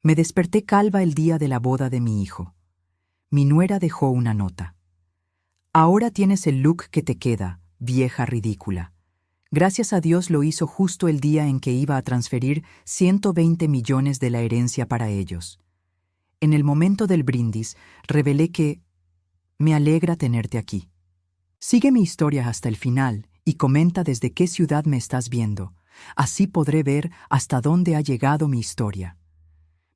Me desperté calva el día de la boda de mi hijo. Mi nuera dejó una nota. Ahora tienes el look que te queda, vieja ridícula. Gracias a Dios lo hizo justo el día en que iba a transferir 120 millones de la herencia para ellos. En el momento del brindis, revelé que me alegra tenerte aquí. Sigue mi historia hasta el final y comenta desde qué ciudad me estás viendo. Así podré ver hasta dónde ha llegado mi historia.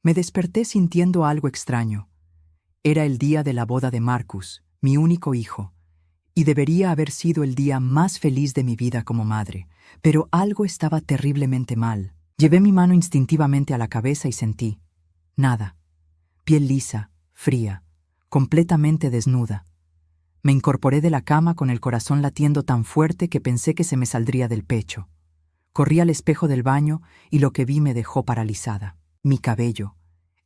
Me desperté sintiendo algo extraño. Era el día de la boda de Marcus, mi único hijo, y debería haber sido el día más feliz de mi vida como madre, pero algo estaba terriblemente mal. Llevé mi mano instintivamente a la cabeza y sentí nada. Piel lisa, fría, completamente desnuda. Me incorporé de la cama con el corazón latiendo tan fuerte que pensé que se me saldría del pecho. Corrí al espejo del baño y lo que vi me dejó paralizada. Mi cabello,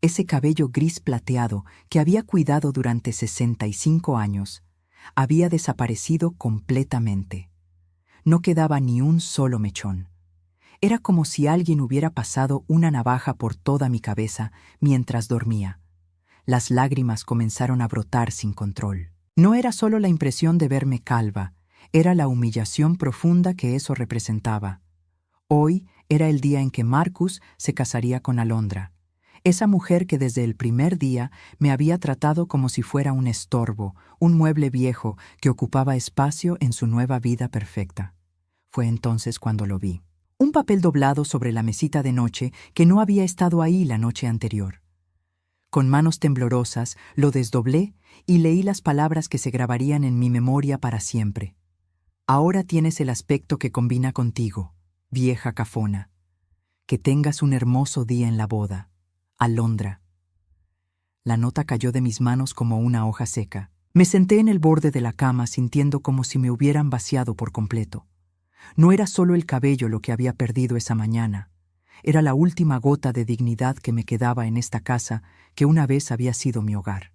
ese cabello gris plateado que había cuidado durante 65 años, había desaparecido completamente. No quedaba ni un solo mechón. Era como si alguien hubiera pasado una navaja por toda mi cabeza mientras dormía. Las lágrimas comenzaron a brotar sin control. No era solo la impresión de verme calva, era la humillación profunda que eso representaba. Hoy era el día en que Marcus se casaría con Alondra, esa mujer que desde el primer día me había tratado como si fuera un estorbo, un mueble viejo que ocupaba espacio en su nueva vida perfecta. Fue entonces cuando lo vi. Un papel doblado sobre la mesita de noche que no había estado ahí la noche anterior. Con manos temblorosas lo desdoblé y leí las palabras que se grabarían en mi memoria para siempre. Ahora tienes el aspecto que combina contigo, vieja cafona. Que tengas un hermoso día en la boda. Alondra. La nota cayó de mis manos como una hoja seca. Me senté en el borde de la cama sintiendo como si me hubieran vaciado por completo. No era solo el cabello lo que había perdido esa mañana. Era la última gota de dignidad que me quedaba en esta casa que una vez había sido mi hogar.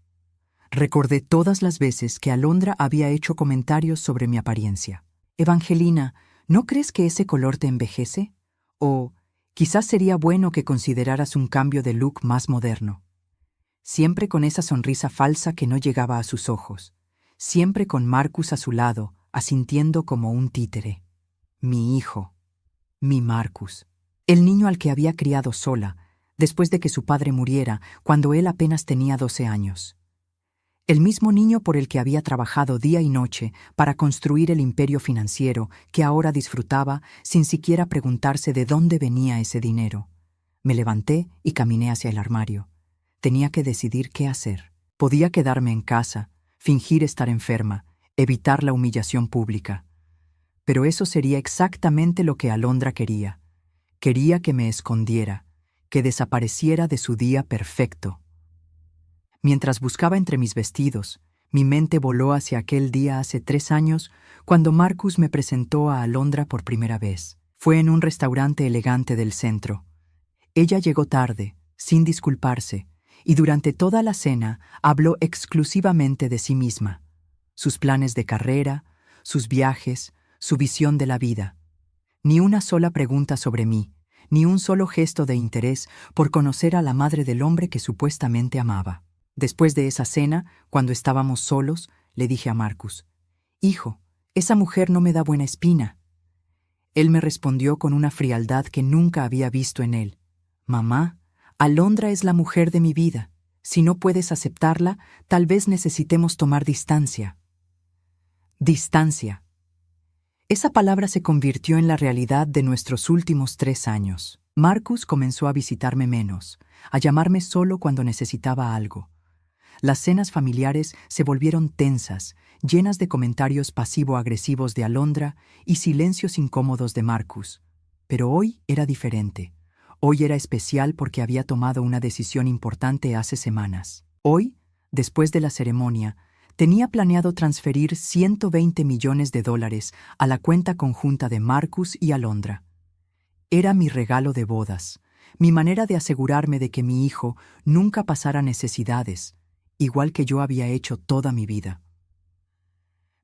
Recordé todas las veces que Alondra había hecho comentarios sobre mi apariencia. Evangelina, ¿no crees que ese color te envejece? O quizás sería bueno que consideraras un cambio de look más moderno. Siempre con esa sonrisa falsa que no llegaba a sus ojos. Siempre con Marcus a su lado, asintiendo como un títere. Mi hijo. Mi Marcus. El niño al que había criado sola, después de que su padre muriera, cuando él apenas tenía 12 años. El mismo niño por el que había trabajado día y noche para construir el imperio financiero que ahora disfrutaba sin siquiera preguntarse de dónde venía ese dinero. Me levanté y caminé hacia el armario. Tenía que decidir qué hacer. Podía quedarme en casa, fingir estar enferma, evitar la humillación pública. Pero eso sería exactamente lo que Alondra quería. Quería que me escondiera, que desapareciera de su día perfecto. Mientras buscaba entre mis vestidos, mi mente voló hacia aquel día hace 3 años, cuando Marcus me presentó a Alondra por primera vez. Fue en un restaurante elegante del centro. Ella llegó tarde, sin disculparse, y durante toda la cena habló exclusivamente de sí misma, sus planes de carrera, sus viajes, su visión de la vida. Ni una sola pregunta sobre mí, ni un solo gesto de interés por conocer a la madre del hombre que supuestamente amaba. Después de esa cena, cuando estábamos solos, le dije a Marcus, «Hijo, esa mujer no me da buena espina». Él me respondió con una frialdad que nunca había visto en él. «Mamá, Alondra es la mujer de mi vida. Si no puedes aceptarla, tal vez necesitemos tomar distancia». Distancia. Esa palabra se convirtió en la realidad de nuestros últimos 3 años. Marcus comenzó a visitarme menos, a llamarme solo cuando necesitaba algo. Las cenas familiares se volvieron tensas, llenas de comentarios pasivo-agresivos de Alondra y silencios incómodos de Marcus. Pero hoy era diferente. Hoy era especial porque había tomado una decisión importante hace semanas. Hoy, después de la ceremonia, tenía planeado transferir 120 millones de dólares a la cuenta conjunta de Marcus y Alondra. Era mi regalo de bodas, mi manera de asegurarme de que mi hijo nunca pasara necesidades, igual que yo había hecho toda mi vida.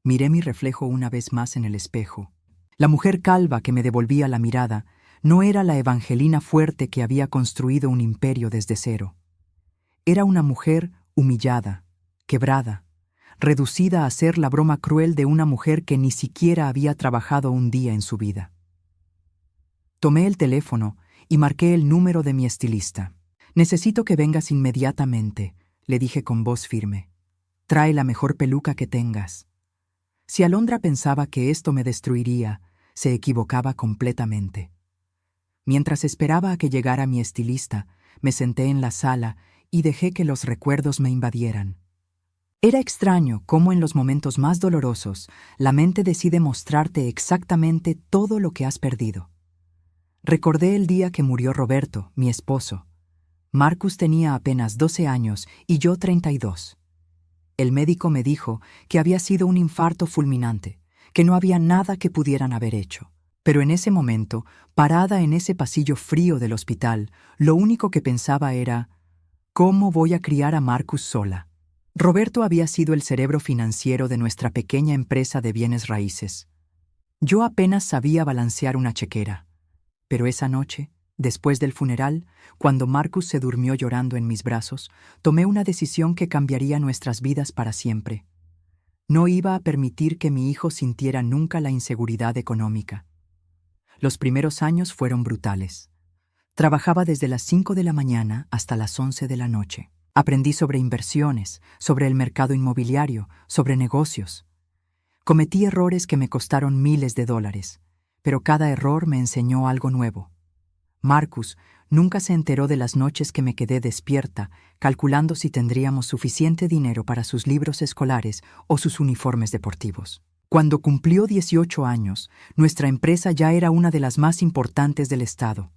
Miré mi reflejo una vez más en el espejo. La mujer calva que me devolvía la mirada No era la Evangelina fuerte que había construido un imperio desde cero. Era una mujer humillada, quebrada, reducida a ser la broma cruel de una mujer que ni siquiera había trabajado un día en su vida. Tomé el teléfono y marqué el número de mi estilista. «Necesito que vengas inmediatamente», le dije con voz firme. «Trae la mejor peluca que tengas». Si Alondra pensaba que esto me destruiría, se equivocaba completamente. Mientras esperaba a que llegara mi estilista, me senté en la sala y dejé que los recuerdos me invadieran. Era extraño cómo en los momentos más dolorosos la mente decide mostrarte exactamente todo lo que has perdido. Recordé el día que murió Roberto, mi esposo. Marcus tenía apenas 12 años y yo 32. El médico me dijo que había sido un infarto fulminante, que no había nada que pudieran haber hecho. Pero en ese momento, parada en ese pasillo frío del hospital, lo único que pensaba era: ¿cómo voy a criar a Marcus sola? Roberto había sido el cerebro financiero de nuestra pequeña empresa de bienes raíces. Yo apenas sabía balancear una chequera. Pero esa noche, después del funeral, cuando Marcus se durmió llorando en mis brazos, tomé una decisión que cambiaría nuestras vidas para siempre. No iba a permitir que mi hijo sintiera nunca la inseguridad económica. Los primeros años fueron brutales. Trabajaba desde las 5 de la mañana hasta las 11 de la noche. Aprendí sobre inversiones, sobre el mercado inmobiliario, sobre negocios. Cometí errores que me costaron miles de dólares, pero cada error me enseñó algo nuevo. Marcus nunca se enteró de las noches que me quedé despierta, calculando si tendríamos suficiente dinero para sus libros escolares o sus uniformes deportivos. Cuando cumplió 18 años, nuestra empresa ya era una de las más importantes del estado.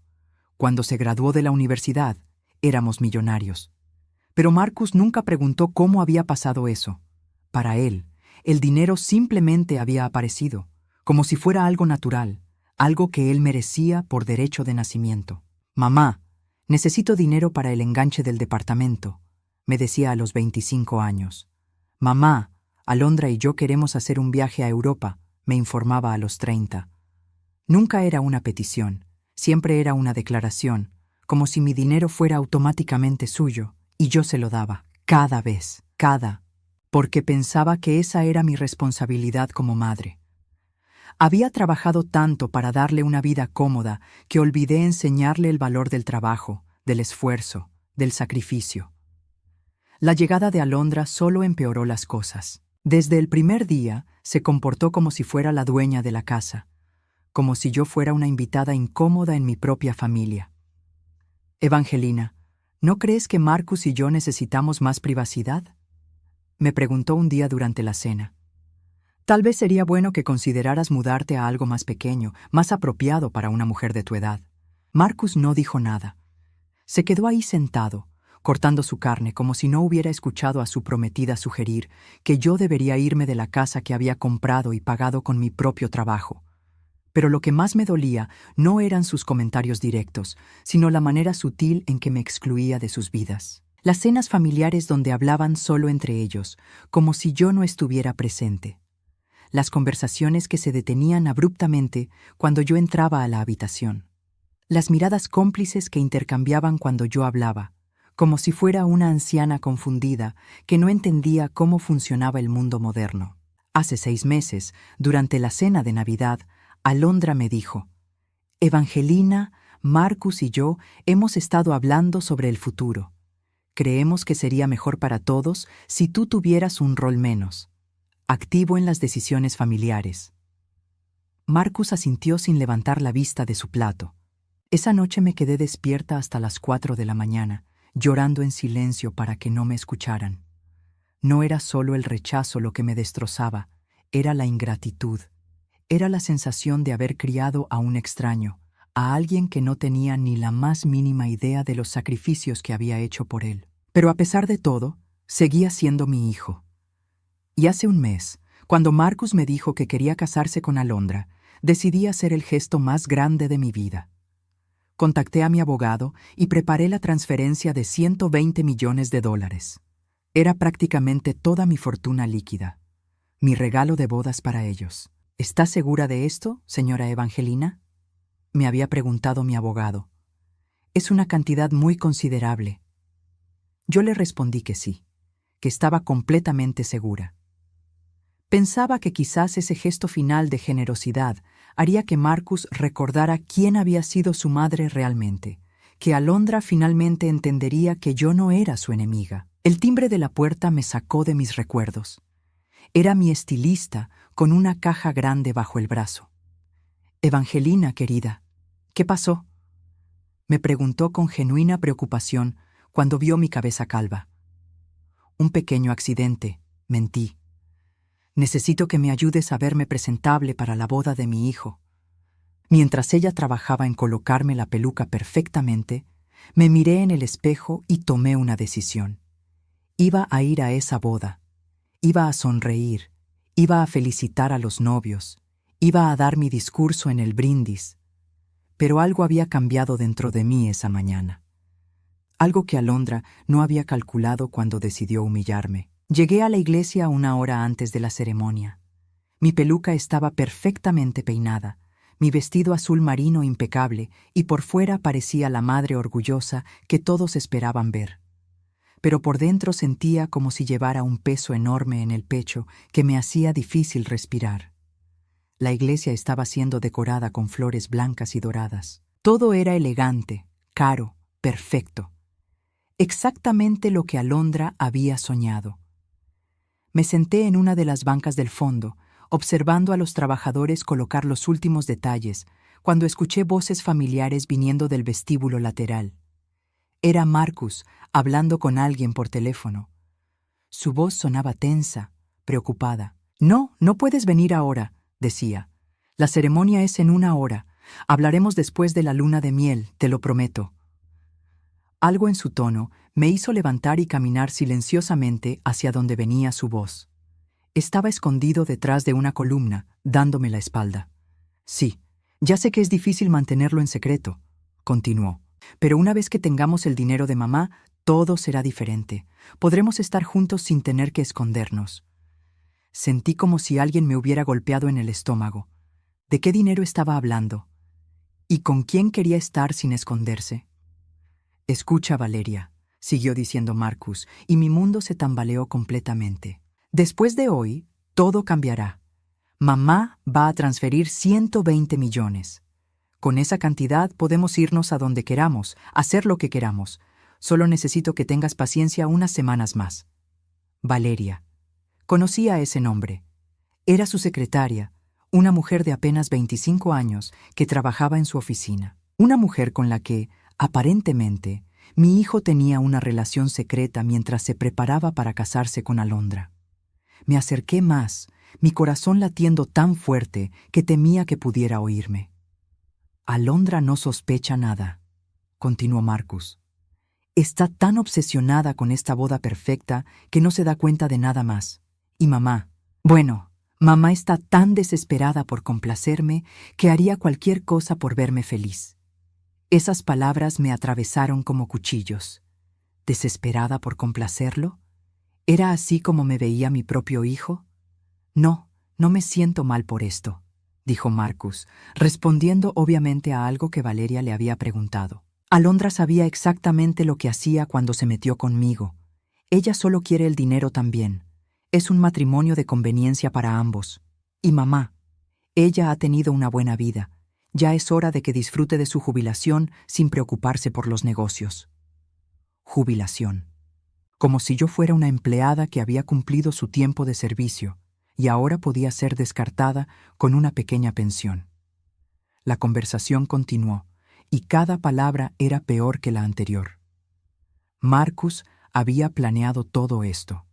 Cuando se graduó de la universidad, éramos millonarios. Pero Marcus nunca preguntó cómo había pasado eso. Para él, el dinero simplemente había aparecido, como si fuera algo natural, algo que él merecía por derecho de nacimiento. «Mamá, necesito dinero para el enganche del departamento», me decía a los 25 años. «Mamá, Alondra y yo queremos hacer un viaje a Europa», me informaba a los 30. Nunca era una petición, siempre era una declaración, como si mi dinero fuera automáticamente suyo, y yo se lo daba, cada vez, porque pensaba que esa era mi responsabilidad como madre. Había trabajado tanto para darle una vida cómoda que olvidé enseñarle el valor del trabajo, del esfuerzo, del sacrificio. La llegada de Alondra solo empeoró las cosas. Desde el primer día se comportó como si fuera la dueña de la casa, como si yo fuera una invitada incómoda en mi propia familia. «Evangelina, ¿no crees que Marcus y yo necesitamos más privacidad?», me preguntó un día durante la cena. «Tal vez sería bueno que consideraras mudarte a algo más pequeño, más apropiado para una mujer de tu edad». Marcus no dijo nada. Se quedó ahí sentado, cortando su carne como si no hubiera escuchado a su prometida sugerir que yo debería irme de la casa que había comprado y pagado con mi propio trabajo. Pero lo que más me dolía no eran sus comentarios directos, sino la manera sutil en que me excluía de sus vidas. Las cenas familiares donde hablaban solo entre ellos, como si yo no estuviera presente. Las conversaciones que se detenían abruptamente cuando yo entraba a la habitación. Las miradas cómplices que intercambiaban cuando yo hablaba, como si fuera una anciana confundida que no entendía cómo funcionaba el mundo moderno. Hace 6 meses, durante la cena de Navidad, Alondra me dijo: «Evangelina, Marcus y yo hemos estado hablando sobre el futuro. Creemos que sería mejor para todos si tú tuvieras un rol menos, activo en las decisiones familiares». Marcus asintió sin levantar la vista de su plato. Esa noche me quedé despierta hasta las 4 de la mañana, llorando en silencio para que no me escucharan. No era solo el rechazo lo que me destrozaba, era la ingratitud. Era la sensación de haber criado a un extraño, a alguien que no tenía ni la más mínima idea de los sacrificios que había hecho por él. Pero a pesar de todo, seguía siendo mi hijo. Y hace un mes, cuando Marcus me dijo que quería casarse con Alondra, decidí hacer el gesto más grande de mi vida. Contacté a mi abogado y preparé la transferencia de $120 millones. Era prácticamente toda mi fortuna líquida, mi regalo de bodas para ellos. «¿Está segura de esto, señora Evangelina?», me había preguntado mi abogado. Es una cantidad muy considerable. Yo le respondí que sí, que estaba completamente segura. Pensaba que quizás ese gesto final de generosidad haría que Marcus recordara quién había sido su madre realmente, que Alondra finalmente entendería que yo no era su enemiga. El timbre de la puerta me sacó de mis recuerdos. Era mi estilista con una caja grande bajo el brazo. «Evangelina, querida, ¿qué pasó?», me preguntó con genuina preocupación cuando vio mi cabeza calva. «Un pequeño accidente», mentí. «Necesito que me ayudes a verme presentable para la boda de mi hijo». Mientras ella trabajaba en colocarme la peluca perfectamente, me miré en el espejo y tomé una decisión. Iba a ir a esa boda. Iba a sonreír. Iba a felicitar a los novios. Iba a dar mi discurso en el brindis. Pero algo había cambiado dentro de mí esa mañana. Algo que Alondra no había calculado cuando decidió humillarme. Llegué a la iglesia 1 hora antes de la ceremonia. Mi peluca estaba perfectamente peinada, mi vestido azul marino impecable, y por fuera parecía la madre orgullosa que todos esperaban ver. Pero por dentro sentía como si llevara un peso enorme en el pecho que me hacía difícil respirar. La iglesia estaba siendo decorada con flores blancas y doradas. Todo era elegante, caro, perfecto. Exactamente lo que Alondra había soñado. Me senté en una de las bancas del fondo, observando a los trabajadores colocar los últimos detalles, cuando escuché voces familiares viniendo del vestíbulo lateral. Era Marcus, hablando con alguien por teléfono. Su voz sonaba tensa, preocupada. «No, no puedes venir ahora», decía. «La ceremonia es en 1 hora. Hablaremos después de la luna de miel, te lo prometo». Algo en su tono me hizo levantar y caminar silenciosamente hacia donde venía su voz. Estaba escondido detrás de una columna, dándome la espalda. «Sí, ya sé que es difícil mantenerlo en secreto», continuó. «Pero una vez que tengamos el dinero de mamá, todo será diferente. Podremos estar juntos sin tener que escondernos». Sentí como si alguien me hubiera golpeado en el estómago. ¿De qué dinero estaba hablando? ¿Y con quién quería estar sin esconderse? «Escucha, Valeria», siguió diciendo Marcus, y mi mundo se tambaleó completamente. «Después de hoy, todo cambiará. Mamá va a transferir 120 millones. Con esa cantidad podemos irnos a donde queramos, hacer lo que queramos. Solo necesito que tengas paciencia unas semanas más». Valeria. Conocía a ese nombre. Era su secretaria, una mujer de apenas 25 años que trabajaba en su oficina. Una mujer con la que, aparentemente, mi hijo tenía una relación secreta mientras se preparaba para casarse con Alondra. Me acerqué más, mi corazón latiendo tan fuerte que temía que pudiera oírme. «Alondra no sospecha nada», continuó Marcus. «Está tan obsesionada con esta boda perfecta que no se da cuenta de nada más. Y mamá, bueno, mamá está tan desesperada por complacerme que haría cualquier cosa por verme feliz». Esas palabras me atravesaron como cuchillos. ¿Desesperada por complacerlo? ¿Era así como me veía mi propio hijo? «No, no me siento mal por esto», dijo Marcus, respondiendo obviamente a algo que Valeria le había preguntado. «Alondra sabía exactamente lo que hacía cuando se metió conmigo. Ella solo quiere el dinero también. Es un matrimonio de conveniencia para ambos. Y mamá, ella ha tenido una buena vida. Ya es hora de que disfrute de su jubilación sin preocuparse por los negocios». Jubilación. Como si yo fuera una empleada que había cumplido su tiempo de servicio y ahora podía ser descartada con una pequeña pensión. La conversación continuó, y cada palabra era peor que la anterior. Marcus había planeado todo esto.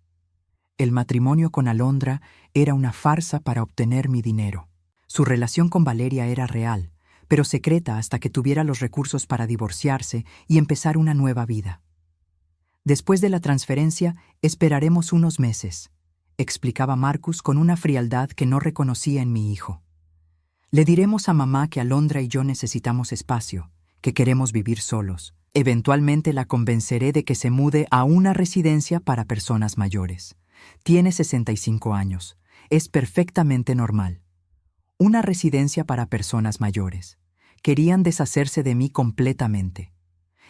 El matrimonio con Alondra era una farsa para obtener mi dinero. Su relación con Valeria era real, pero secreta hasta que tuviera los recursos para divorciarse y empezar una nueva vida. «Después de la transferencia, esperaremos unos meses», explicaba Marcus con una frialdad que no reconocía en mi hijo. «Le diremos a mamá que Alondra y yo necesitamos espacio, que queremos vivir solos. Eventualmente la convenceré de que se mude a una residencia para personas mayores. Tiene 65 años. Es perfectamente normal. Una residencia para personas mayores. Querían deshacerse de mí completamente.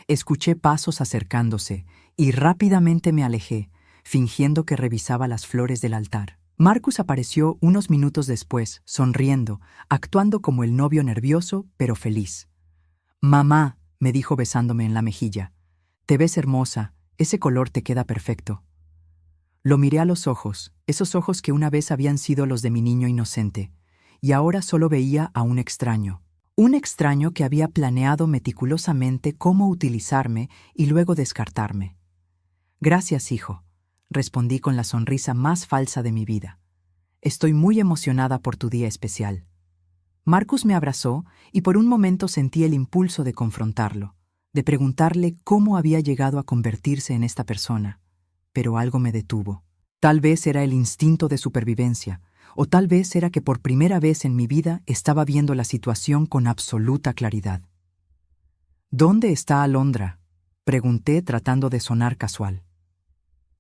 Escuché pasos acercándose y rápidamente me alejé, fingiendo que revisaba las flores del altar. Marcus apareció unos minutos después, sonriendo, actuando como el novio nervioso pero feliz. «Mamá», me dijo besándome en la mejilla, «te ves hermosa, ese color te queda perfecto». Lo miré a los ojos, esos ojos que una vez habían sido los de mi niño inocente, y ahora solo veía a un extraño que había planeado meticulosamente cómo utilizarme y luego descartarme. «Gracias, hijo», respondí con la sonrisa más falsa de mi vida. «Estoy muy emocionada por tu día especial». Marcus me abrazó y por un momento sentí el impulso de confrontarlo, de preguntarle cómo había llegado a convertirse en esta persona, pero algo me detuvo. Tal vez era el instinto de supervivencia, o tal vez era que por primera vez en mi vida estaba viendo la situación con absoluta claridad. «¿Dónde está Alondra?», pregunté tratando de sonar casual.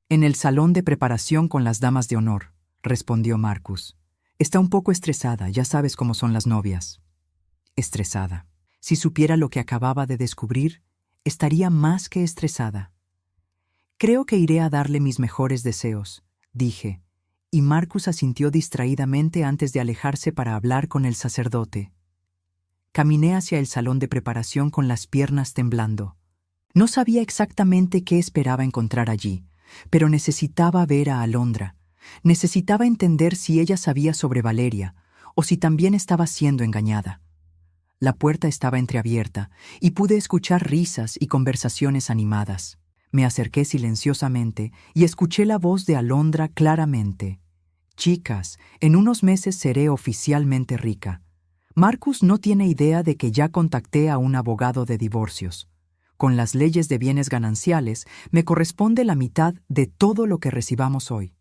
«En el salón de preparación con las damas de honor», respondió Marcus. «Está un poco estresada, ya sabes cómo son las novias». Estresada. Si supiera lo que acababa de descubrir, estaría más que estresada. «Creo que iré a darle mis mejores deseos», dije, y Marcus asintió distraídamente antes de alejarse para hablar con el sacerdote. Caminé hacia el salón de preparación con las piernas temblando. No sabía exactamente qué esperaba encontrar allí, pero necesitaba ver a Alondra. Necesitaba entender si ella sabía sobre Valeria o si también estaba siendo engañada. La puerta estaba entreabierta y pude escuchar risas y conversaciones animadas. Me acerqué silenciosamente y escuché la voz de Alondra claramente. «Chicas, en unos meses seré oficialmente rica. Marcus no tiene idea de que ya contacté a un abogado de divorcios. Con las leyes de bienes gananciales, me corresponde la mitad de todo lo que recibamos hoy».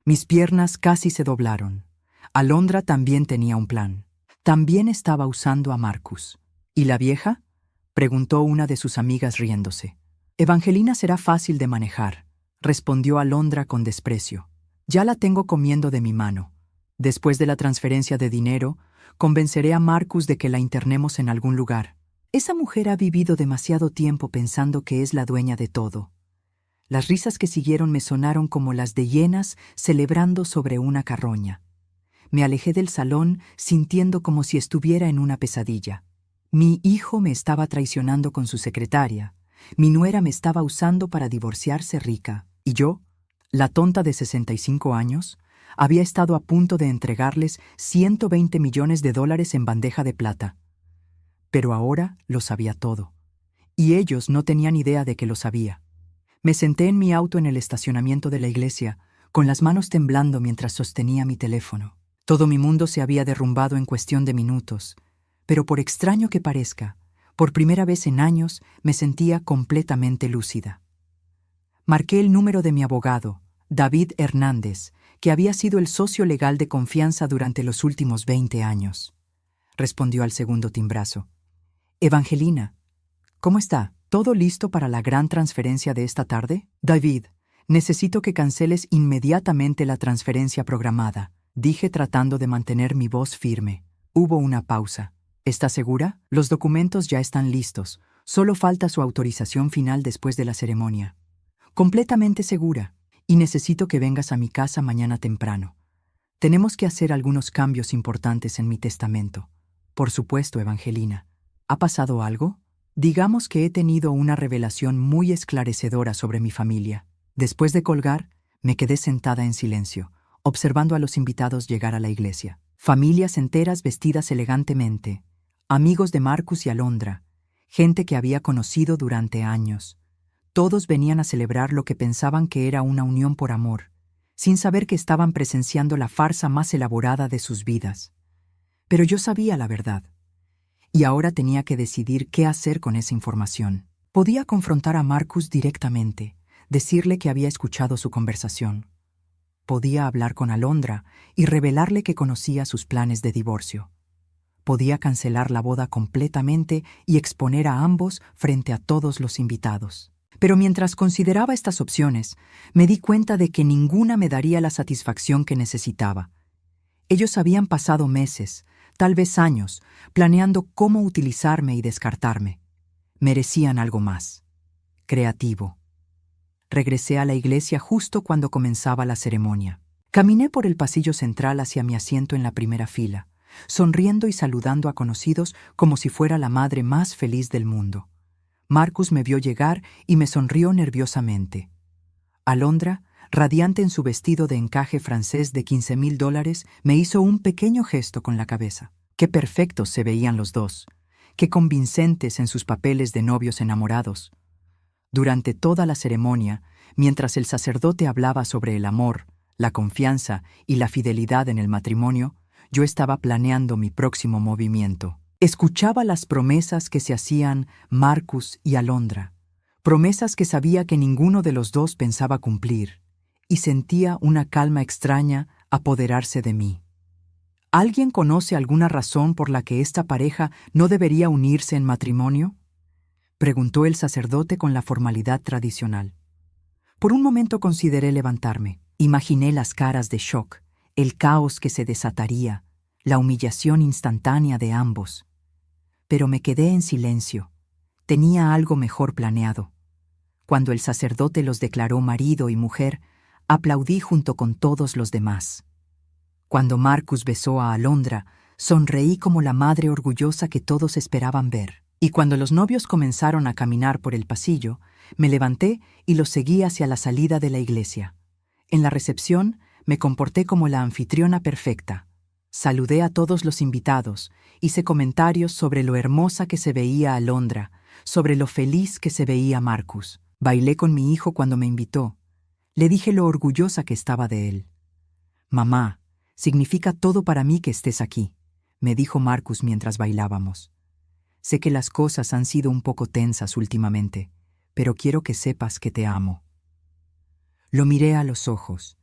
Mis piernas casi se doblaron. Alondra también tenía un plan. También estaba usando a Marcus. «¿Y la vieja?», preguntó una de sus amigas riéndose. «Evangelina será fácil de manejar», respondió Alondra con desprecio. «Ya la tengo comiendo de mi mano. Después de la transferencia de dinero, convenceré a Marcus de que la internemos en algún lugar. Esa mujer ha vivido demasiado tiempo pensando que es la dueña de todo». Las risas que siguieron me sonaron como las de hienas celebrando sobre una carroña. Me alejé del salón sintiendo como si estuviera en una pesadilla. Mi hijo me estaba traicionando con su secretaria. Mi nuera me estaba usando para divorciarse rica. Y yo, la tonta de 65 años, había estado a punto de entregarles $120 millones en bandeja de plata. Pero ahora lo sabía todo. Y ellos no tenían idea de que lo sabía. Me senté en mi auto en el estacionamiento de la iglesia, con las manos temblando mientras sostenía mi teléfono. Todo mi mundo se había derrumbado en cuestión de minutos, pero por extraño que parezca, por primera vez en años me sentía completamente lúcida. Marqué el número de mi abogado, David Hernández, que había sido el socio legal de confianza durante los últimos 20 años. Respondió al segundo timbrazo. «Evangelina, ¿cómo está? ¿Todo listo para la gran transferencia de esta tarde?» «David, necesito que canceles inmediatamente la transferencia programada», dije tratando de mantener mi voz firme. Hubo una pausa. «¿Está segura? Los documentos ya están listos. Solo falta su autorización final después de la ceremonia». «Completamente segura. Y necesito que vengas a mi casa mañana temprano. Tenemos que hacer algunos cambios importantes en mi testamento». «Por supuesto, Evangelina. ¿Ha pasado algo?» «Digamos que he tenido una revelación muy esclarecedora sobre mi familia». Después de colgar, me quedé sentada en silencio, observando a los invitados llegar a la iglesia. Familias enteras vestidas elegantemente, amigos de Marcus y Alondra, gente que había conocido durante años. Todos venían a celebrar lo que pensaban que era una unión por amor, sin saber que estaban presenciando la farsa más elaborada de sus vidas. Pero yo sabía la verdad. Y ahora tenía que decidir qué hacer con esa información. Podía confrontar a Marcus directamente, decirle que había escuchado su conversación. Podía hablar con Alondra y revelarle que conocía sus planes de divorcio. Podía cancelar la boda completamente y exponer a ambos frente a todos los invitados. Pero mientras consideraba estas opciones, me di cuenta de que ninguna me daría la satisfacción que necesitaba. Ellos habían pasado meses tal vez años, planeando cómo utilizarme y descartarme. Merecían algo más. Creativo. Regresé a la iglesia justo cuando comenzaba la ceremonia. Caminé por el pasillo central hacia mi asiento en la primera fila, sonriendo y saludando a conocidos como si fuera la madre más feliz del mundo. Marcus me vio llegar y me sonrió nerviosamente. Alondra, radiante en su vestido de encaje francés de $15,000, me hizo un pequeño gesto con la cabeza. Qué perfectos se veían los dos, qué convincentes en sus papeles de novios enamorados. Durante toda la ceremonia, mientras el sacerdote hablaba sobre el amor, la confianza y la fidelidad en el matrimonio, yo estaba planeando mi próximo movimiento. Escuchaba las promesas que se hacían Marcus y Alondra, promesas que sabía que ninguno de los dos pensaba cumplir, y sentía una calma extraña apoderarse de mí. ¿Alguien conoce alguna razón por la que esta pareja no debería unirse en matrimonio?, preguntó el sacerdote con la formalidad tradicional. Por un momento consideré levantarme. Imaginé las caras de shock, el caos que se desataría, la humillación instantánea de ambos. Pero me quedé en silencio. Tenía algo mejor planeado. Cuando el sacerdote los declaró marido y mujer, aplaudí junto con todos los demás. Cuando Marcus besó a Alondra, sonreí como la madre orgullosa que todos esperaban ver. Y cuando los novios comenzaron a caminar por el pasillo, me levanté y los seguí hacia la salida de la iglesia. En la recepción, me comporté como la anfitriona perfecta. Saludé a todos los invitados, hice comentarios sobre lo hermosa que se veía Alondra, sobre lo feliz que se veía Marcus. Bailé con mi hijo cuando me invitó. Le dije lo orgullosa que estaba de él. «Mamá, significa todo para mí que estés aquí», me dijo Marcus mientras bailábamos. «Sé que las cosas han sido un poco tensas últimamente, pero quiero que sepas que te amo». Lo miré a los ojos,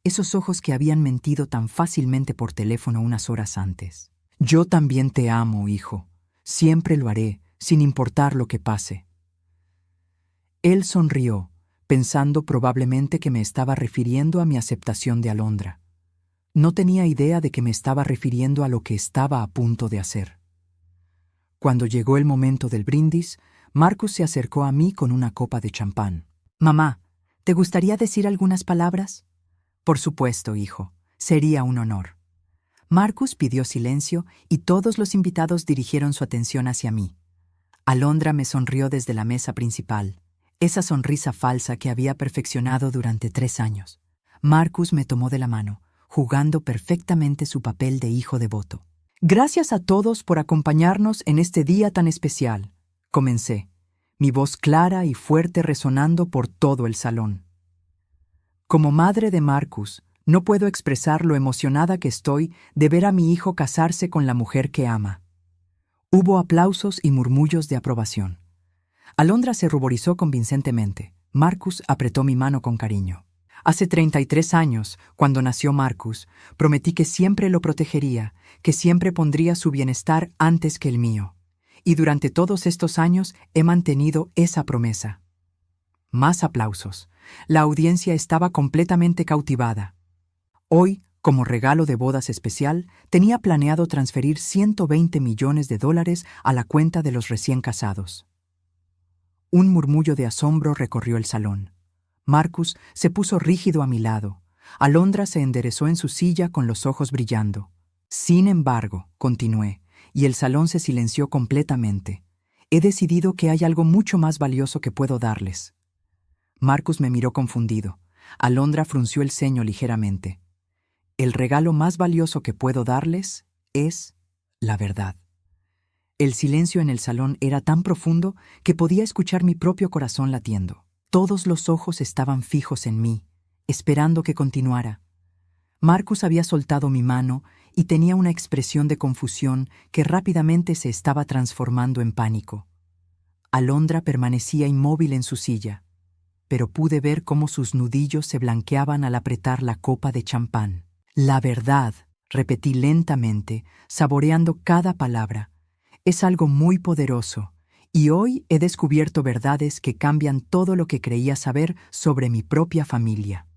esos ojos que habían mentido tan fácilmente por teléfono unas horas antes. «Yo también te amo, hijo. Siempre lo haré, sin importar lo que pase». Él sonrió, pensando probablemente que me estaba refiriendo a mi aceptación de Alondra. No tenía idea de que me estaba refiriendo a lo que estaba a punto de hacer. Cuando llegó el momento del brindis, Marcus se acercó a mí con una copa de champán. «Mamá, ¿te gustaría decir algunas palabras?» «Por supuesto, hijo. Sería un honor». Marcus pidió silencio y todos los invitados dirigieron su atención hacia mí. Alondra me sonrió desde la mesa principal, esa sonrisa falsa que había perfeccionado durante 3 años. Marcus me tomó de la mano, jugando perfectamente su papel de hijo devoto. «Gracias a todos por acompañarnos en este día tan especial», comencé, mi voz clara y fuerte resonando por todo el salón. Como madre de Marcus, no puedo expresar lo emocionada que estoy de ver a mi hijo casarse con la mujer que ama. Hubo aplausos y murmullos de aprobación. Alondra se ruborizó convincentemente. Marcus apretó mi mano con cariño. Hace 33 años, cuando nació Marcus, prometí que siempre lo protegería, que siempre pondría su bienestar antes que el mío. Y durante todos estos años he mantenido esa promesa. Más aplausos. La audiencia estaba completamente cautivada. Hoy, como regalo de bodas especial, tenía planeado transferir $120 millones a la cuenta de los recién casados. Un murmullo de asombro recorrió el salón. Marcus se puso rígido a mi lado. Alondra se enderezó en su silla con los ojos brillando. «Sin embargo», continué, y el salón se silenció completamente, «he decidido que hay algo mucho más valioso que puedo darles». Marcus me miró confundido. Alondra frunció el ceño ligeramente. «El regalo más valioso que puedo darles es la verdad». El silencio en el salón era tan profundo que podía escuchar mi propio corazón latiendo. Todos los ojos estaban fijos en mí, esperando que continuara. Marcus había soltado mi mano y tenía una expresión de confusión que rápidamente se estaba transformando en pánico. Alondra permanecía inmóvil en su silla, pero pude ver cómo sus nudillos se blanqueaban al apretar la copa de champán. «La verdad», repetí lentamente, saboreando cada palabra, «es algo muy poderoso, y hoy he descubierto verdades que cambian todo lo que creía saber sobre mi propia familia».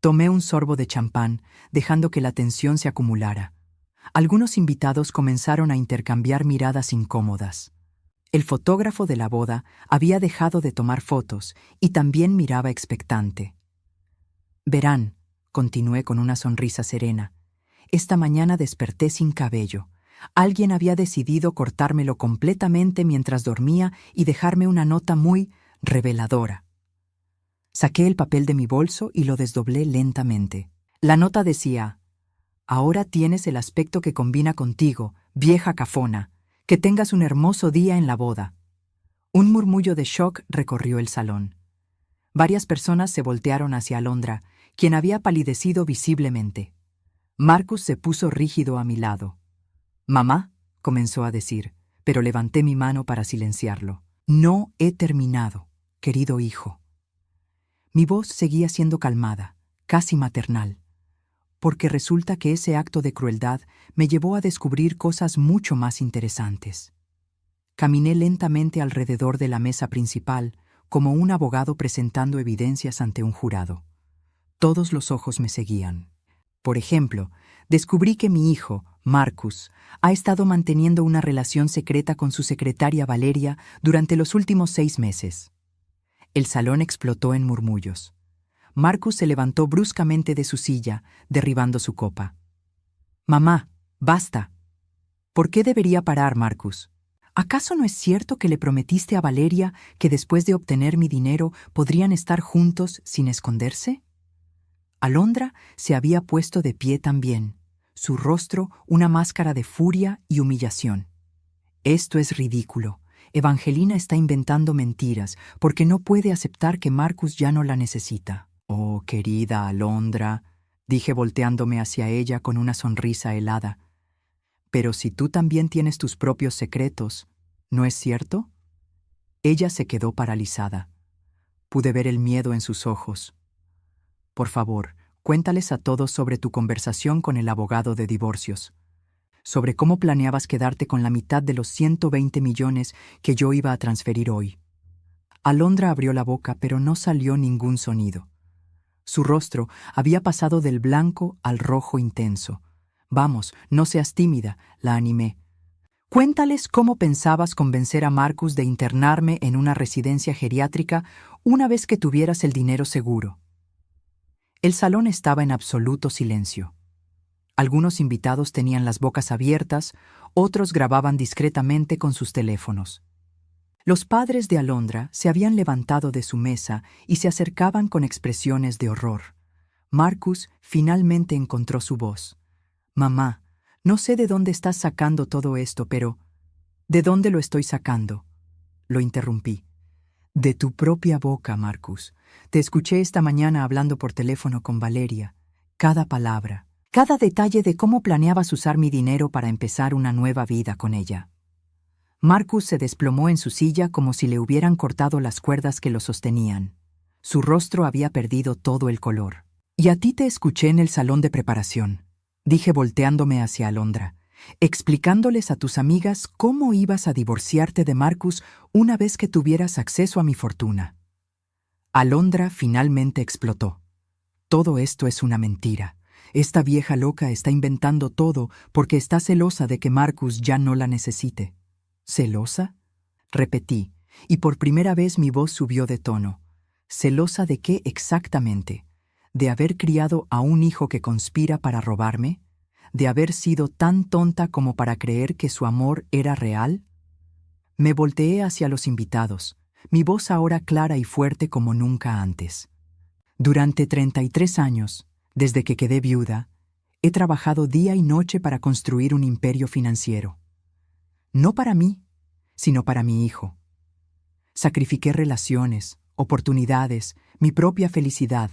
Tomé un sorbo de champán, dejando que la tensión se acumulara. Algunos invitados comenzaron a intercambiar miradas incómodas. El fotógrafo de la boda había dejado de tomar fotos y también miraba expectante. Verán, continué con una sonrisa serena, esta mañana desperté sin cabello. Alguien había decidido cortármelo completamente mientras dormía y dejarme una nota muy reveladora. Saqué el papel de mi bolso y lo desdoblé lentamente. La nota decía: «Ahora tienes el aspecto que combina contigo, vieja cafona. Que tengas un hermoso día en la boda». Un murmullo de shock recorrió el salón. Varias personas se voltearon hacia Alondra, quien había palidecido visiblemente. Marcus se puso rígido a mi lado. «Mamá», comenzó a decir, pero levanté mi mano para silenciarlo. «No he terminado, querido hijo». Mi voz seguía siendo calmada, casi maternal, porque resulta que ese acto de crueldad me llevó a descubrir cosas mucho más interesantes. Caminé lentamente alrededor de la mesa principal, como un abogado presentando evidencias ante un jurado. Todos los ojos me seguían. Por ejemplo, descubrí que mi hijo, Marcus, ha estado manteniendo una relación secreta con su secretaria Valeria durante los últimos 6 meses. El salón explotó en murmullos. Marcus se levantó bruscamente de su silla, derribando su copa. «Mamá, basta». «¿Por qué debería parar, Marcus? ¿Acaso no es cierto que le prometiste a Valeria que después de obtener mi dinero podrían estar juntos sin esconderse?» Alondra se había puesto de pie también, su rostro una máscara de furia y humillación. «Esto es ridículo. Evangelina está inventando mentiras porque no puede aceptar que Marcus ya no la necesita». «Oh, querida Alondra», dije volteándome hacia ella con una sonrisa helada. «Pero si tú también tienes tus propios secretos, ¿no es cierto?» Ella se quedó paralizada. Pude ver el miedo en sus ojos. «Por favor, cuéntales a todos sobre tu conversación con el abogado de divorcios, sobre cómo planeabas quedarte con la mitad de los 120 millones que yo iba a transferir hoy». Alondra abrió la boca, pero no salió ningún sonido. Su rostro había pasado del blanco al rojo intenso. «Vamos, no seas tímida», la animé. «Cuéntales cómo pensabas convencer a Marcus de internarme en una residencia geriátrica una vez que tuvieras el dinero seguro». El salón estaba en absoluto silencio. Algunos invitados tenían las bocas abiertas, otros grababan discretamente con sus teléfonos. Los padres de Alondra se habían levantado de su mesa y se acercaban con expresiones de horror. Marcus finalmente encontró su voz. «Mamá, no sé de dónde estás sacando todo esto, pero...» «¿De dónde lo estoy sacando?», lo interrumpí. «De tu propia boca, Marcus. Te escuché esta mañana hablando por teléfono con Valeria. Cada palabra, cada detalle de cómo planeabas usar mi dinero para empezar una nueva vida con ella». Marcus se desplomó en su silla como si le hubieran cortado las cuerdas que lo sostenían. Su rostro había perdido todo el color. «Y a ti te escuché en el salón de preparación», dije volteándome hacia Alondra, «explicándoles a tus amigas cómo ibas a divorciarte de Marcus una vez que tuvieras acceso a mi fortuna». Alondra finalmente explotó. «Todo esto es una mentira. Esta vieja loca está inventando todo porque está celosa de que Marcus ya no la necesite». «¿Celosa?», repetí, y por primera vez mi voz subió de tono. «¿Celosa de qué exactamente? ¿De haber criado a un hijo que conspira para robarme? ¿De haber sido tan tonta como para creer que su amor era real?». Me volteé hacia los invitados, mi voz ahora clara y fuerte como nunca antes. «Durante 33 años, desde que quedé viuda, he trabajado día y noche para construir un imperio financiero. No para mí, sino para mi hijo. Sacrifiqué relaciones, oportunidades, mi propia felicidad,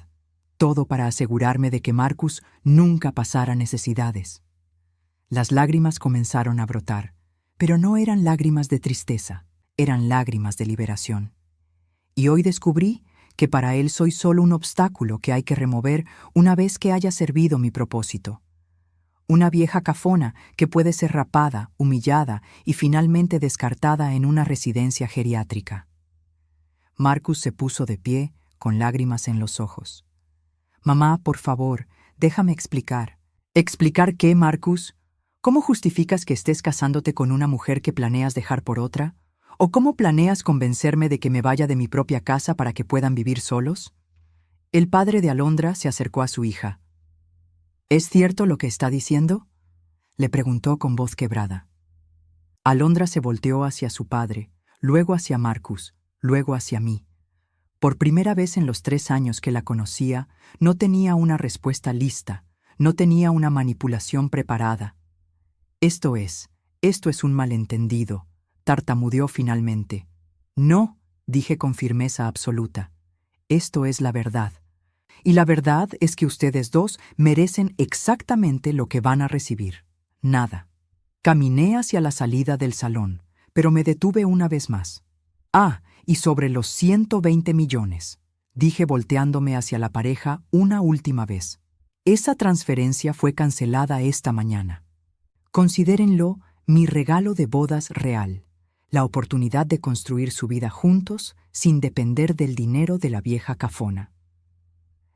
todo para asegurarme de que Marcus nunca pasara necesidades». Las lágrimas comenzaron a brotar, pero no eran lágrimas de tristeza, eran lágrimas de liberación. Y hoy descubrí que para él soy solo un obstáculo que hay que remover una vez que haya servido mi propósito. Una vieja cafona que puede ser rapada, humillada y finalmente descartada en una residencia geriátrica. Marcus se puso de pie, con lágrimas en los ojos. «Mamá, por favor, déjame explicar». «¿Explicar qué, Marcus? ¿Cómo justificas que estés casándote con una mujer que planeas dejar por otra? ¿O cómo planeas convencerme de que me vaya de mi propia casa para que puedan vivir solos? El padre de Alondra se acercó a su hija. ¿Es cierto lo que está diciendo?, le preguntó con voz quebrada. Alondra se volteó hacia su padre, luego hacia Marcus, luego hacia mí. Por primera vez en los 3 años que la conocía, no tenía una respuesta lista, no tenía una manipulación preparada. Esto es un malentendido, tartamudeó finalmente. No, dije con firmeza absoluta. Esto es la verdad. Y la verdad es que ustedes dos merecen exactamente lo que van a recibir. Nada. Caminé hacia la salida del salón, pero me detuve una vez más. Ah, y sobre los 120 millones, dije volteándome hacia la pareja una última vez. Esa transferencia fue cancelada esta mañana. Considérenlo mi regalo de bodas real, la oportunidad de construir su vida juntos sin depender del dinero de la vieja cafona.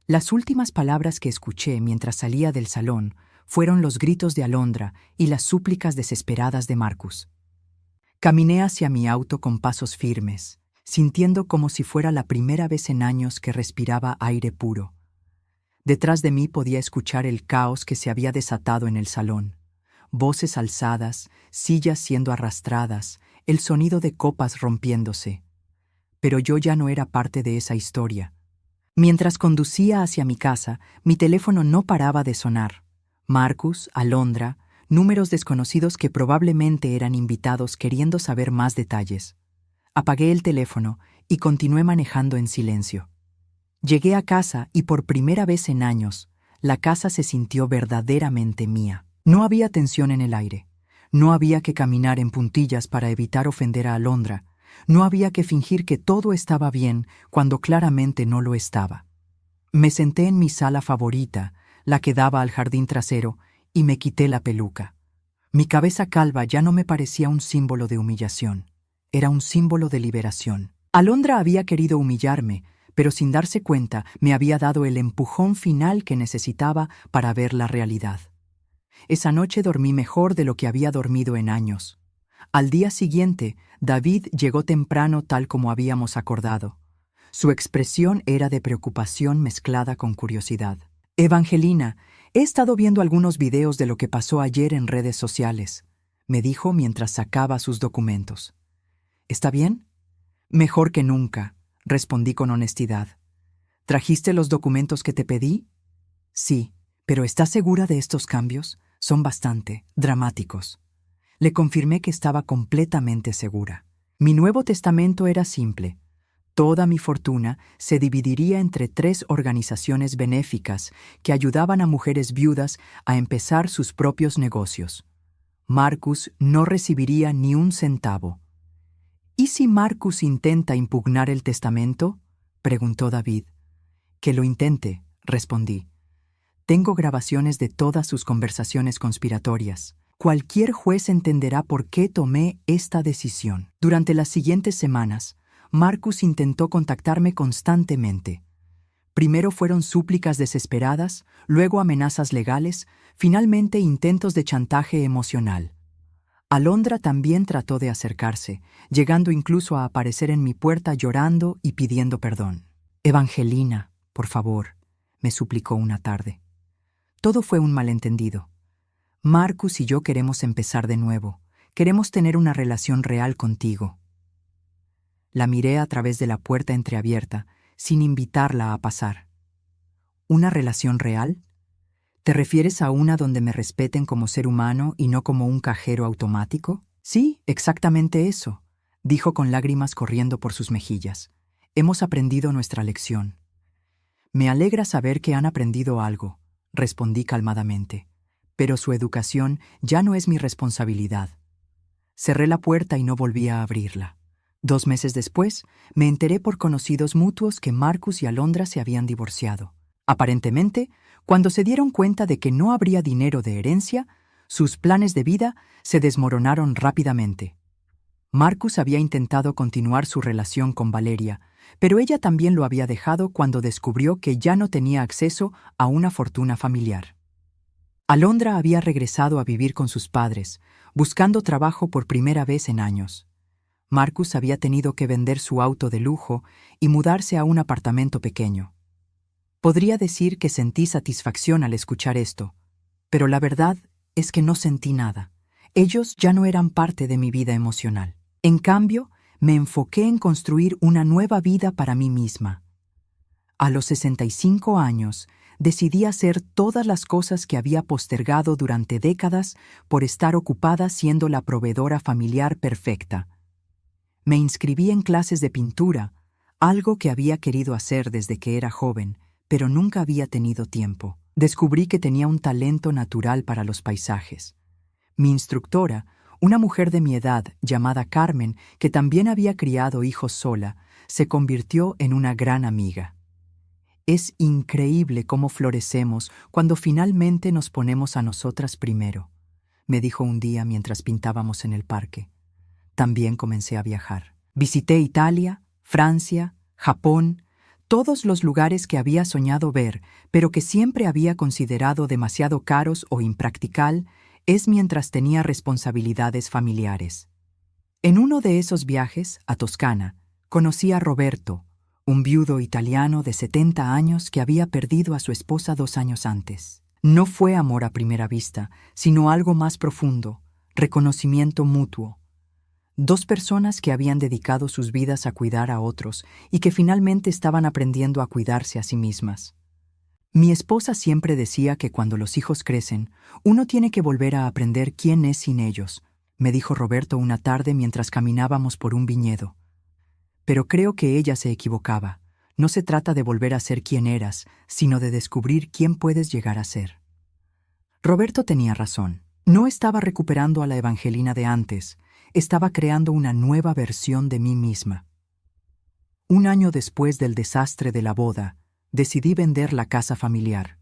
Las últimas palabras que escuché mientras salía del salón fueron los gritos de Alondra y las súplicas desesperadas de Marcus. Caminé hacia mi auto con pasos firmes, sintiendo como si fuera la primera vez en años que respiraba aire puro. Detrás de mí podía escuchar el caos que se había desatado en el salón. Voces alzadas, sillas siendo arrastradas, el sonido de copas rompiéndose. Pero yo ya no era parte de esa historia. Mientras conducía hacia mi casa, mi teléfono no paraba de sonar. Marcus, Alondra, números desconocidos que probablemente eran invitados queriendo saber más detalles. Apagué el teléfono y continué manejando en silencio. Llegué a casa y por primera vez en años, la casa se sintió verdaderamente mía. No había tensión en el aire. No había que caminar en puntillas para evitar ofender a Alondra. No había que fingir que todo estaba bien cuando claramente no lo estaba. Me senté en mi sala favorita, la que daba al jardín trasero, y me quité la peluca. Mi cabeza calva ya no me parecía un símbolo de humillación. Era un símbolo de liberación. Alondra había querido humillarme, pero sin darse cuenta me había dado el empujón final que necesitaba para ver la realidad. Esa noche dormí mejor de lo que había dormido en años. Al día siguiente, David llegó temprano tal como habíamos acordado. Su expresión era de preocupación mezclada con curiosidad. «Evangelina, he estado viendo algunos videos de lo que pasó ayer en redes sociales», me dijo mientras sacaba sus documentos. «¿Está bien?» «Mejor que nunca», respondí con honestidad. «¿Trajiste los documentos que te pedí?» «Sí, pero ¿estás segura de estos cambios? Son bastante dramáticos». Le confirmé que estaba completamente segura. Mi Nuevo Testamento era simple. Toda mi fortuna se dividiría entre 3 organizaciones benéficas que ayudaban a mujeres viudas a empezar sus propios negocios. Marcus no recibiría ni un centavo. «¿Y si Marcus intenta impugnar el testamento?», preguntó David. «Que lo intente», respondí. «Tengo grabaciones de todas sus conversaciones conspiratorias. Cualquier juez entenderá por qué tomé esta decisión». Durante las siguientes semanas, Marcus intentó contactarme constantemente. Primero fueron súplicas desesperadas, luego amenazas legales, finalmente intentos de chantaje emocional. Alondra también trató de acercarse, llegando incluso a aparecer en mi puerta llorando y pidiendo perdón. «Evangelina, por favor», me suplicó una tarde. Todo fue un malentendido. Marcus y yo queremos empezar de nuevo. Queremos tener una relación real contigo. La miré a través de la puerta entreabierta, sin invitarla a pasar. ¿Una relación real? ¿Te refieres a una donde me respeten como ser humano y no como un cajero automático? Sí, exactamente eso, dijo con lágrimas corriendo por sus mejillas. Hemos aprendido nuestra lección. Me alegra saber que han aprendido algo, respondí calmadamente. Pero su educación ya no es mi responsabilidad. Cerré la puerta y no volví a abrirla. 2 meses después, me enteré por conocidos mutuos que Marcus y Alondra se habían divorciado. Aparentemente, cuando se dieron cuenta de que no habría dinero de herencia, sus planes de vida se desmoronaron rápidamente. Marcus había intentado continuar su relación con Valeria, pero ella también lo había dejado cuando descubrió que ya no tenía acceso a una fortuna familiar. Alondra había regresado a vivir con sus padres, buscando trabajo por primera vez en años. Marcus había tenido que vender su auto de lujo y mudarse a un apartamento pequeño. Podría decir que sentí satisfacción al escuchar esto, pero la verdad es que no sentí nada. Ellos ya no eran parte de mi vida emocional. En cambio, me enfoqué en construir una nueva vida para mí misma. A los 65 años, decidí hacer todas las cosas que había postergado durante décadas por estar ocupada siendo la proveedora familiar perfecta. Me inscribí en clases de pintura, algo que había querido hacer desde que era joven, pero nunca había tenido tiempo. Descubrí que tenía un talento natural para los paisajes. Mi instructora, una mujer de mi edad llamada Carmen, que también había criado hijos sola, se convirtió en una gran amiga. Es increíble cómo florecemos cuando finalmente nos ponemos a nosotras primero, me dijo un día mientras pintábamos en el parque. También comencé a viajar. Visité Italia, Francia, Japón, todos los lugares que había soñado ver, pero que siempre había considerado demasiado caros o impractical, es mientras tenía responsabilidades familiares. En uno de esos viajes, a Toscana, conocí a Roberto, un viudo italiano de 70 años que había perdido a su esposa 2 años antes. No fue amor a primera vista, sino algo más profundo, reconocimiento mutuo. 2 personas que habían dedicado sus vidas a cuidar a otros y que finalmente estaban aprendiendo a cuidarse a sí mismas. Mi esposa siempre decía que cuando los hijos crecen, uno tiene que volver a aprender quién es sin ellos, me dijo Roberto una tarde mientras caminábamos por un viñedo. Pero creo que ella se equivocaba. No se trata de volver a ser quien eras, sino de descubrir quién puedes llegar a ser. Roberto tenía razón. No estaba recuperando a la Evangelina de antes, estaba creando una nueva versión de mí misma. 1 año después del desastre de la boda, decidí vender la casa familiar.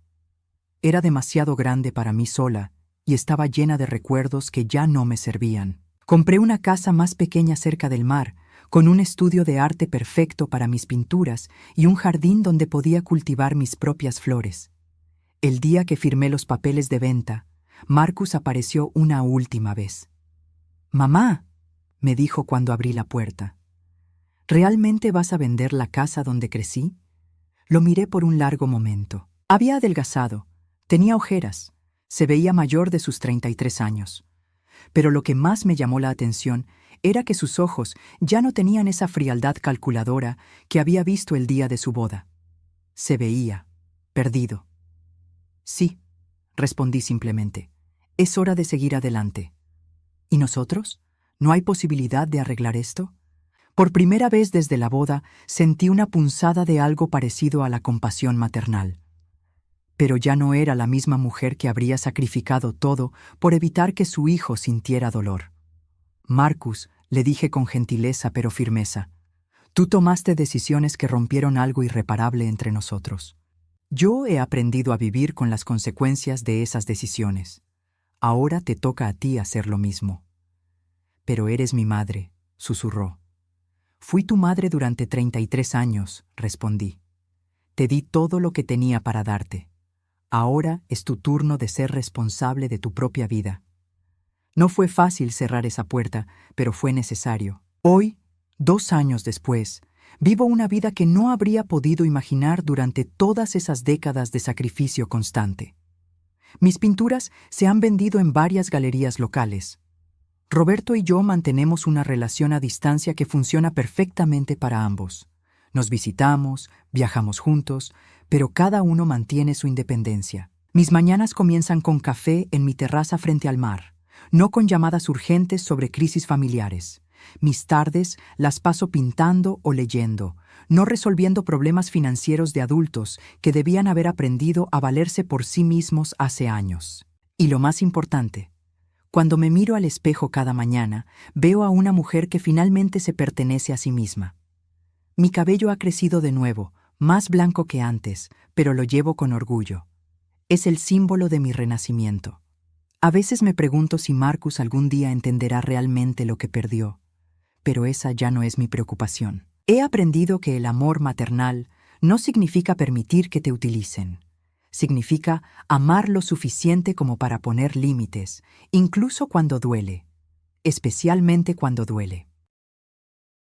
Era demasiado grande para mí sola y estaba llena de recuerdos que ya no me servían. Compré una casa más pequeña cerca del mar, con un estudio de arte perfecto para mis pinturas y un jardín donde podía cultivar mis propias flores. El día que firmé los papeles de venta, Marcus apareció una última vez. «Mamá», me dijo cuando abrí la puerta, «¿realmente vas a vender la casa donde crecí?» Lo miré por un largo momento. Había adelgazado, tenía ojeras, se veía mayor de sus 33 años. Pero lo que más me llamó la atención era que sus ojos ya no tenían esa frialdad calculadora que había visto el día de su boda. Se veía perdido. «Sí», respondí simplemente, «es hora de seguir adelante». «¿Y nosotros? ¿No hay posibilidad de arreglar esto?» Por primera vez desde la boda sentí una punzada de algo parecido a la compasión maternal. Pero ya no era la misma mujer que habría sacrificado todo por evitar que su hijo sintiera dolor. «Marcus», le dije con gentileza pero firmeza, «tú tomaste decisiones que rompieron algo irreparable entre nosotros. Yo he aprendido a vivir con las consecuencias de esas decisiones. Ahora te toca a ti hacer lo mismo». «Pero eres mi madre», susurró. «Fui tu madre durante 33 años», respondí. «Te di todo lo que tenía para darte. Ahora es tu turno de ser responsable de tu propia vida». No fue fácil cerrar esa puerta, pero fue necesario. Hoy, 2 años después, vivo una vida que no habría podido imaginar durante todas esas décadas de sacrificio constante. Mis pinturas se han vendido en varias galerías locales. Roberto y yo mantenemos una relación a distancia que funciona perfectamente para ambos. Nos visitamos, viajamos juntos, pero cada uno mantiene su independencia. Mis mañanas comienzan con café en mi terraza frente al mar, no con llamadas urgentes sobre crisis familiares. Mis tardes las paso pintando o leyendo, no resolviendo problemas financieros de adultos que debían haber aprendido a valerse por sí mismos hace años. Y lo más importante, cuando me miro al espejo cada mañana, veo a una mujer que finalmente se pertenece a sí misma. Mi cabello ha crecido de nuevo, más blanco que antes, pero lo llevo con orgullo. Es el símbolo de mi renacimiento. A veces me pregunto si Marcus algún día entenderá realmente lo que perdió, pero esa ya no es mi preocupación. He aprendido que el amor maternal no significa permitir que te utilicen. Significa amar lo suficiente como para poner límites, incluso cuando duele, especialmente cuando duele.